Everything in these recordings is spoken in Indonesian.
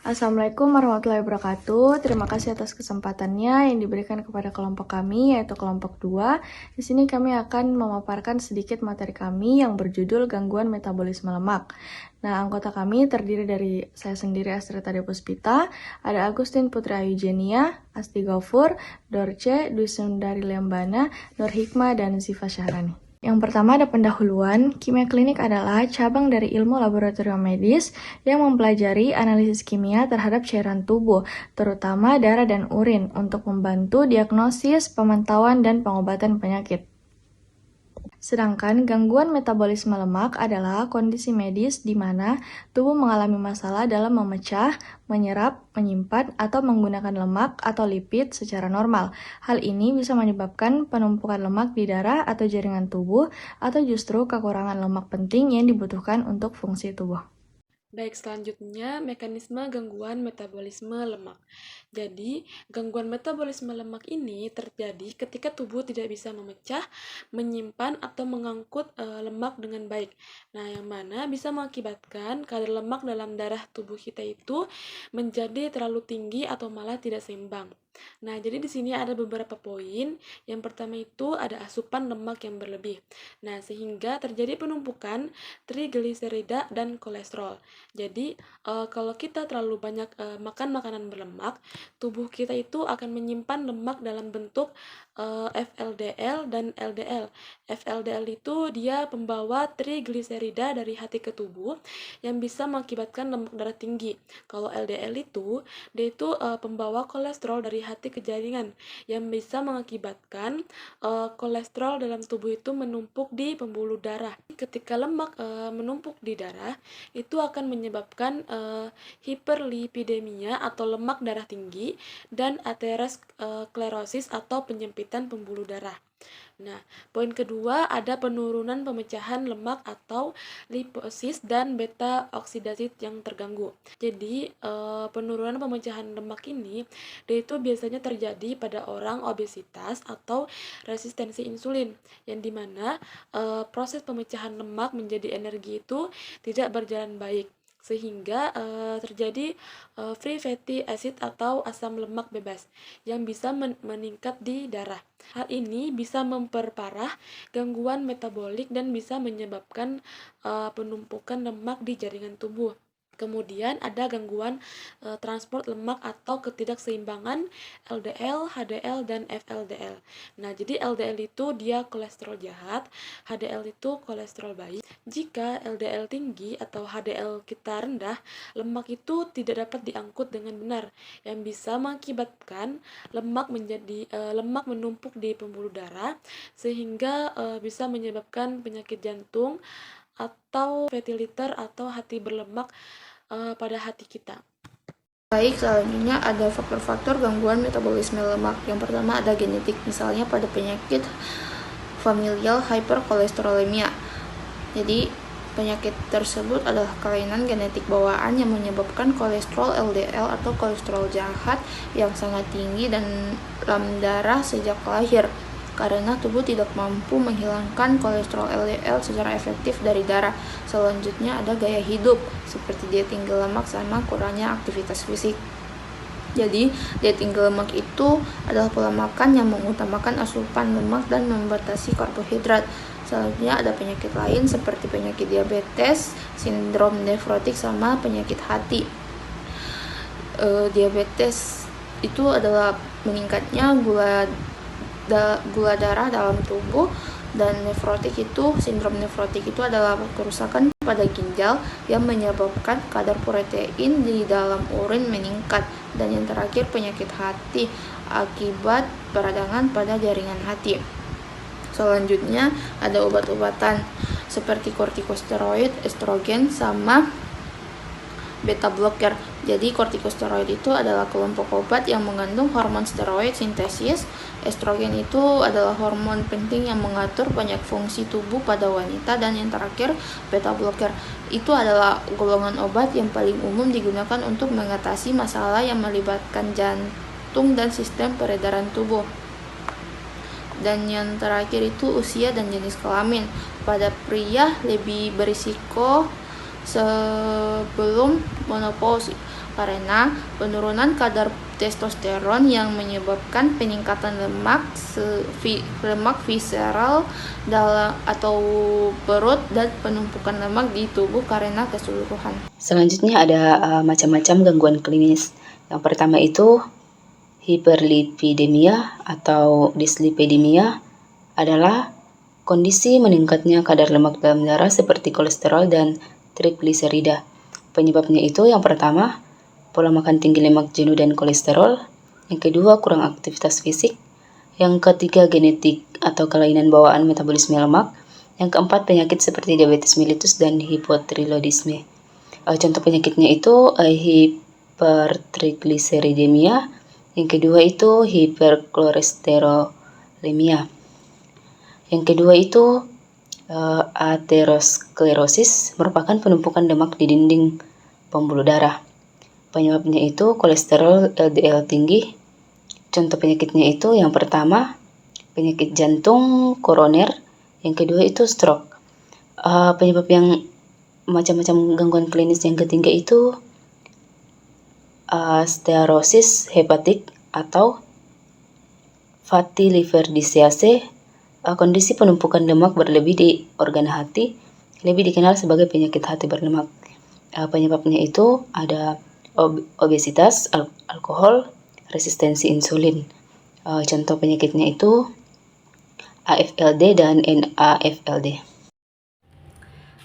Assalamualaikum warahmatullahi wabarakatuh. Terima kasih atas kesempatannya yang diberikan kepada kelompok kami, yaitu kelompok 2. Di sini kami akan memaparkan sedikit materi kami yang berjudul gangguan metabolisme lemak. Nah, anggota kami terdiri dari saya sendiri, Astrid Ade Puspita, ada Agustin Putri Eugenia, Asti Gofur, Dorce, Dwi Sundari Lembana, Nur Hikmah, dan Ziva Syahrani. Yang pertama ada pendahuluan. Kimia klinik adalah cabang dari ilmu laboratorium medis yang mempelajari analisis kimia terhadap cairan tubuh, terutama darah dan urin, untuk membantu diagnosis, pemantauan, dan pengobatan penyakit. Sedangkan gangguan metabolisme lemak adalah kondisi medis di mana tubuh mengalami masalah dalam memecah, menyerap, menyimpan, atau menggunakan lemak atau lipid secara normal. Hal ini bisa menyebabkan penumpukan lemak di darah atau jaringan tubuh, atau justru kekurangan lemak penting yang dibutuhkan untuk fungsi tubuh. Baik, selanjutnya mekanisme gangguan metabolisme lemak. Jadi, gangguan metabolisme lemak ini terjadi ketika tubuh tidak bisa memecah, menyimpan, atau mengangkut lemak dengan baik. Nah, yang mana bisa mengakibatkan kadar lemak dalam darah tubuh kita itu menjadi terlalu tinggi atau malah tidak seimbang. Nah, jadi di sini ada beberapa poin. Yang pertama itu ada asupan lemak yang berlebih. Nah, sehingga terjadi penumpukan trigliserida dan kolesterol. Jadi, kalau kita terlalu banyak makan makanan berlemak, tubuh kita itu akan menyimpan lemak dalam bentuk FLDL dan LDL. FLDL itu dia pembawa trigliserida dari hati ke tubuh yang bisa mengakibatkan lemak darah tinggi. Kalau LDL itu, dia itu pembawa kolesterol dari hati ke jaringan yang bisa mengakibatkan kolesterol dalam tubuh itu menumpuk di pembuluh darah. Ketika lemak menumpuk di darah, itu akan menyebabkan hiperlipidemia atau lemak darah tinggi dan aterosklerosis atau penyempitan pembuluh darah. Nah, poin kedua ada penurunan pemecahan lemak atau liposis dan beta oksidasi yang terganggu. Jadi, penurunan pemecahan lemak ini dia itu biasanya terjadi pada orang obesitas atau resistensi insulin, yang dimana proses pemecahan lemak menjadi energi itu tidak berjalan baik, sehingga terjadi free fatty acid atau asam lemak bebas yang bisa meningkat di darah. Hal ini bisa memperparah gangguan metabolik dan bisa menyebabkan penumpukan lemak di jaringan tubuh. Kemudian ada gangguan transport lemak atau ketidakseimbangan LDL, HDL, dan FLDL. Nah, jadi LDL itu dia kolesterol jahat, HDL itu kolesterol baik. Jika LDL tinggi atau HDL kita rendah, lemak itu tidak dapat diangkut dengan benar, yang bisa mengakibatkan lemak menumpuk di pembuluh darah sehingga bisa menyebabkan penyakit jantung atau fatty liver atau hati berlemak pada hati kita. Baik, selanjutnya ada faktor-faktor gangguan metabolisme lemak. Yang pertama ada genetik, misalnya pada penyakit familial hyperkolesterolemia. Jadi, penyakit tersebut adalah kelainan genetik bawaan yang menyebabkan kolesterol LDL atau kolesterol jahat yang sangat tinggi dalam darah sejak lahir, karena tubuh tidak mampu menghilangkan kolesterol LDL secara efektif dari darah. Selanjutnya ada gaya hidup, seperti diet tinggi lemak sama kurangnya aktivitas fisik. Jadi, diet tinggi lemak itu adalah pola makan yang mengutamakan asupan lemak dan membatasi karbohidrat. Selanjutnya ada penyakit lain seperti penyakit diabetes, sindrom nefrotik, sama penyakit hati. Diabetes itu adalah meningkatnya gula darah dalam tubuh, dan sindrom nefrotik itu adalah kerusakan pada ginjal yang menyebabkan kadar protein di dalam urin meningkat. Dan yang terakhir penyakit hati akibat peradangan pada jaringan hati. Selanjutnya ada obat-obatan seperti kortikosteroid, estrogen, sama beta blocker. Jadi kortikosteroid itu adalah kelompok obat yang mengandung hormon steroid sintesis. Estrogen itu adalah hormon penting yang mengatur banyak fungsi tubuh pada wanita. Dan yang terakhir beta blocker itu adalah golongan obat yang paling umum digunakan untuk mengatasi masalah yang melibatkan jantung dan sistem peredaran tubuh. Dan yang terakhir itu usia dan jenis kelamin. Pada pria lebih berisiko sebelum menopause. karena penurunan kadar testosteron yang menyebabkan peningkatan lemak visceral dalam atau perut dan penumpukan lemak di tubuh karena keseluruhan. Selanjutnya ada macam-macam gangguan klinis. Yang pertama itu hiperlipidemia atau dislipidemia adalah kondisi meningkatnya kadar lemak dalam darah seperti kolesterol dan trigliserida. Penyebabnya itu yang pertama, pola makan tinggi lemak jenuh dan kolesterol. Yang kedua, kurang aktivitas fisik. Yang ketiga, genetik atau kelainan bawaan metabolisme lemak. Yang keempat, penyakit seperti diabetes mellitus dan hipotiroidisme. Contoh penyakitnya itu hipertrigliseridemia. Yang kedua itu hiperkolesterolemia. Yang kedua itu aterosklerosis, merupakan penumpukan lemak di dinding pembuluh darah. Penyebabnya itu kolesterol LDL tinggi. Contoh penyakitnya itu yang pertama penyakit jantung koroner, yang kedua itu stroke. Penyebab yang macam-macam gangguan klinis yang ketiga itu steatosis hepatik atau fatty liver disease, kondisi penumpukan lemak berlebih di organ hati, lebih dikenal sebagai penyakit hati berlemak. Penyebabnya itu ada obesitas, alkohol, resistensi insulin. Contoh penyakitnya itu AFLD dan NAFLD.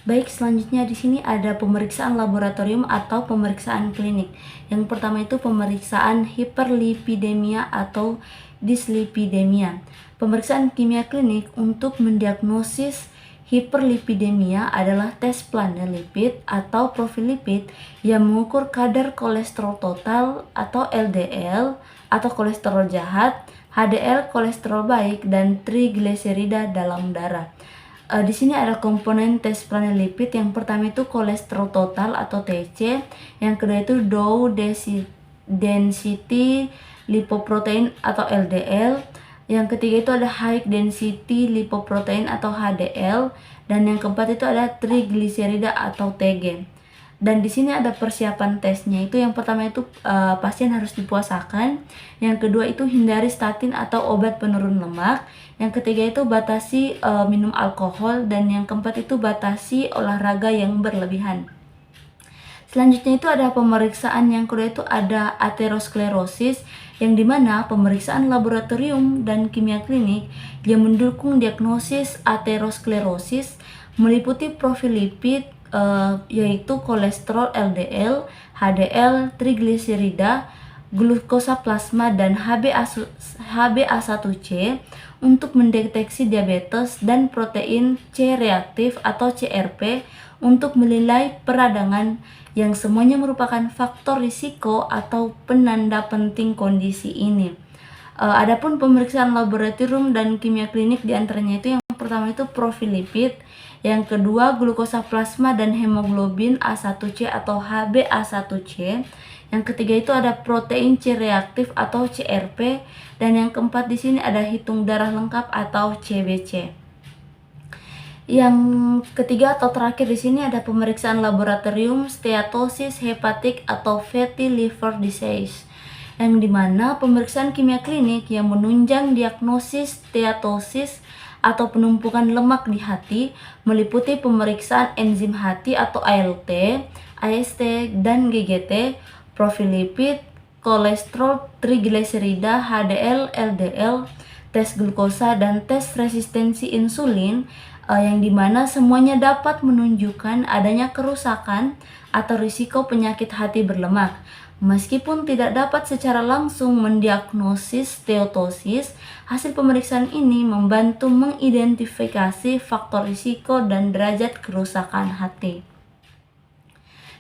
Baik, selanjutnya di sini ada pemeriksaan laboratorium atau pemeriksaan klinik. Yang pertama itu pemeriksaan hiperlipidemia atau dislipidemia. Pemeriksaan kimia klinik untuk mendiagnosis hiperlipidemia adalah tes plantar-lipid atau profil lipid yang mengukur kadar kolesterol total atau LDL atau kolesterol jahat, HDL kolesterol baik, dan trigliserida dalam darah. Di sini ada komponen tes plantar-lipid. Yang pertama itu kolesterol total atau TC, yang kedua itu low density lipoprotein atau LDL, yang ketiga itu ada high density lipoprotein atau HDL, dan yang keempat itu ada trigliserida atau TG. Dan di sini ada persiapan tesnya. Itu yang pertama itu pasien harus dipuasakan, yang kedua itu hindari statin atau obat penurun lemak, yang ketiga itu batasi minum alkohol, dan yang keempat itu batasi olahraga yang berlebihan. Selanjutnya itu ada pemeriksaan yang kedua itu ada aterosklerosis, yang dimana pemeriksaan laboratorium dan kimia klinik yang mendukung diagnosis aterosklerosis meliputi profil lipid yaitu kolesterol LDL, HDL, trigliserida, glukosa plasma, dan HbA1c untuk mendeteksi diabetes, dan protein C reaktif atau CRP untuk menilai peradangan, yang semuanya merupakan faktor risiko atau penanda penting kondisi ini. Adapun pemeriksaan laboratorium dan kimia klinik diantaranya itu yang pertama itu profil lipid, yang kedua glukosa plasma dan hemoglobin A1c atau HbA1c, yang ketiga itu ada protein C reaktif atau CRP, dan yang keempat di sini ada hitung darah lengkap atau CBC. Yang ketiga atau terakhir di sini ada pemeriksaan laboratorium steatosis hepatik atau fatty liver disease, yang dimana pemeriksaan kimia klinik yang menunjang diagnosis steatosis atau penumpukan lemak di hati meliputi pemeriksaan enzim hati atau ALT, AST, dan GGT, profil lipid, kolesterol, trigliserida, HDL, LDL, tes glukosa, dan tes resistensi insulin, yang dimana semuanya dapat menunjukkan adanya kerusakan atau risiko penyakit hati berlemak. Meskipun tidak dapat secara langsung mendiagnosis steatosis, hasil pemeriksaan ini membantu mengidentifikasi faktor risiko dan derajat kerusakan hati.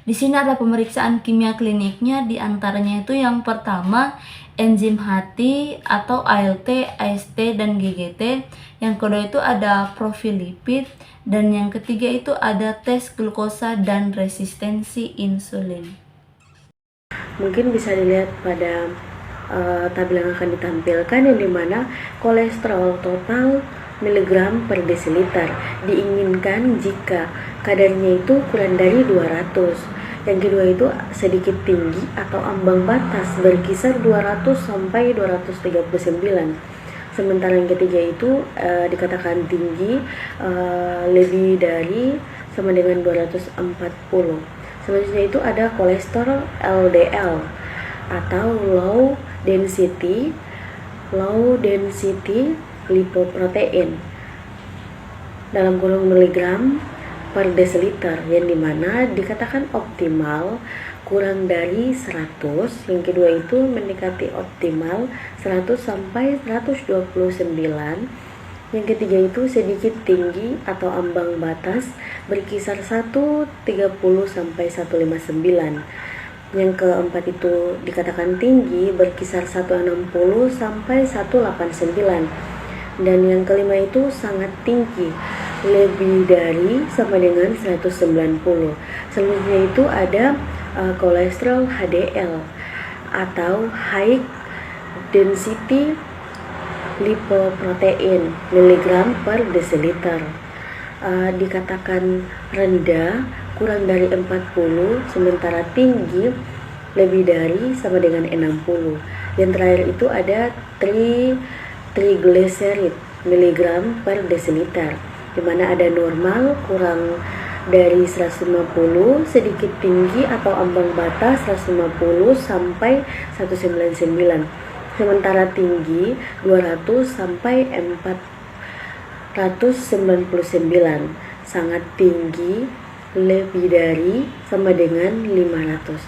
Di sini ada pemeriksaan kimia kliniknya, diantaranya itu yang pertama enzim hati atau ALT, AST, dan GGT. Yang kedua itu ada profil lipid, dan yang ketiga itu ada tes glukosa dan resistensi insulin. Mungkin bisa dilihat pada tabel yang akan ditampilkan, yang dimana kolesterol total miligram per desiliter diinginkan jika kadarnya itu kurang dari 200. Yang kedua itu sedikit tinggi atau ambang batas berkisar 200 sampai 239. Sementara yang ketiga itu dikatakan tinggi lebih dari sama dengan 240. Selanjutnya itu ada kolesterol LDL atau low density lipoprotein dalam kurung miligram per desiliter, yang dimana dikatakan optimal kurang dari 100. Yang kedua itu mendekati optimal 100 sampai 129. Yang ketiga itu sedikit tinggi atau ambang batas berkisar 130 sampai 159. Yang keempat itu dikatakan tinggi berkisar 160 sampai 189. Dan yang kelima itu sangat tinggi, lebih dari sama dengan 190. Selanjutnya itu ada kolesterol HDL atau high density lipoprotein miligram per desiliter, dikatakan rendah kurang dari 40, sementara tinggi lebih dari sama dengan 60. Yang terakhir itu ada triglycerid miligram per desiliter, di mana ada normal kurang dari 150, sedikit tinggi atau ambang batas 150 sampai 199. Sementara tinggi 200 sampai 499, sangat tinggi lebih dari sama dengan 500.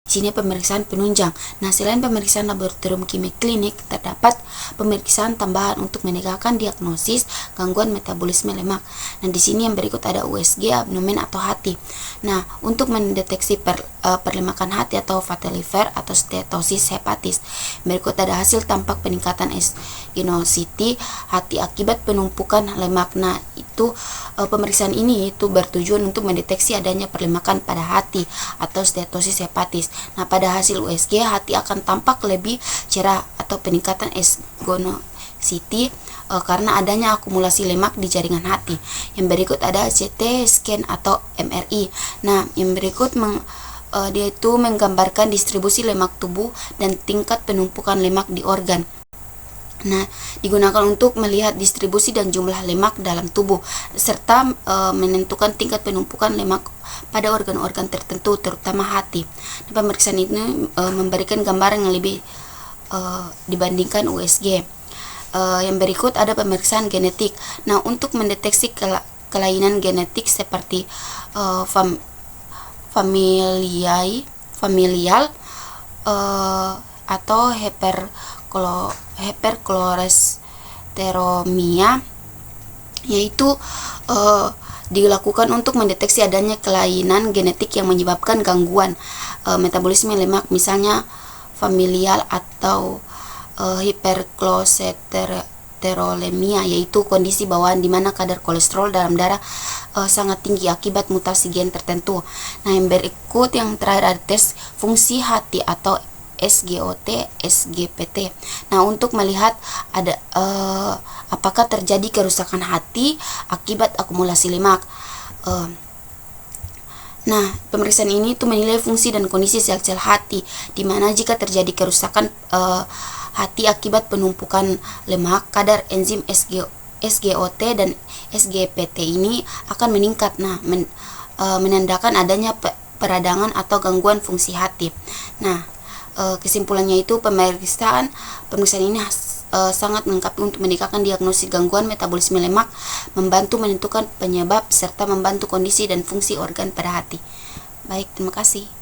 Sini pemeriksaan penunjang. Nah, selain pemeriksaan laboratorium kimia klinik, terdapat pemeriksaan tambahan untuk menegakkan diagnosis gangguan metabolisme lemak. Nah, di sini yang berikut ada USG abdomen atau hati. Nah, untuk mendeteksi perlemakan hati atau fatty liver atau steatosis hepatis. Berikut ada hasil tampak peningkatan eosinosit hati akibat penumpukan lemak. Nah, itu pemeriksaan ini itu bertujuan untuk mendeteksi adanya perlemakan pada hati atau steatosis hepatis. Nah, pada hasil USG hati akan tampak lebih cerah atau peningkatan eosinosit karena adanya akumulasi lemak di jaringan hati. Yang berikut ada CT scan atau MRI. Nah, yang berikut dia itu menggambarkan distribusi lemak tubuh dan tingkat penumpukan lemak di organ. Nah, digunakan untuk melihat distribusi dan jumlah lemak dalam tubuh serta menentukan tingkat penumpukan lemak pada organ-organ tertentu, terutama hati. Nah, pemeriksaan ini memberikan gambaran yang lebih dibandingkan USG. Yang berikut ada pemeriksaan genetik. Nah, untuk mendeteksi kelainan genetik seperti familial atau hypercholesterolemia, yaitu dilakukan untuk mendeteksi adanya kelainan genetik yang menyebabkan gangguan metabolisme lemak, misalnya familial atau hypercholesterolemia, yaitu kondisi bawaan di mana kadar kolesterol dalam darah sangat tinggi akibat mutasi gen tertentu. Nah, yang berikut yang terakhir ada tes fungsi hati atau SGOT, SGPT. Nah, untuk melihat ada apakah terjadi kerusakan hati akibat akumulasi lemak. Nah, pemeriksaan ini itu menilai fungsi dan kondisi sel-sel hati, di mana jika terjadi kerusakan hati akibat penumpukan lemak, kadar enzim SGOT dan SGPT ini akan meningkat. Nah, menandakan adanya peradangan atau gangguan fungsi hati. Nah, kesimpulannya itu pemeriksaan ini sangat melengkapi untuk menegakkan diagnosis gangguan metabolisme lemak, membantu menentukan penyebab serta membantu kondisi dan fungsi organ pada hati. Baik, terima kasih.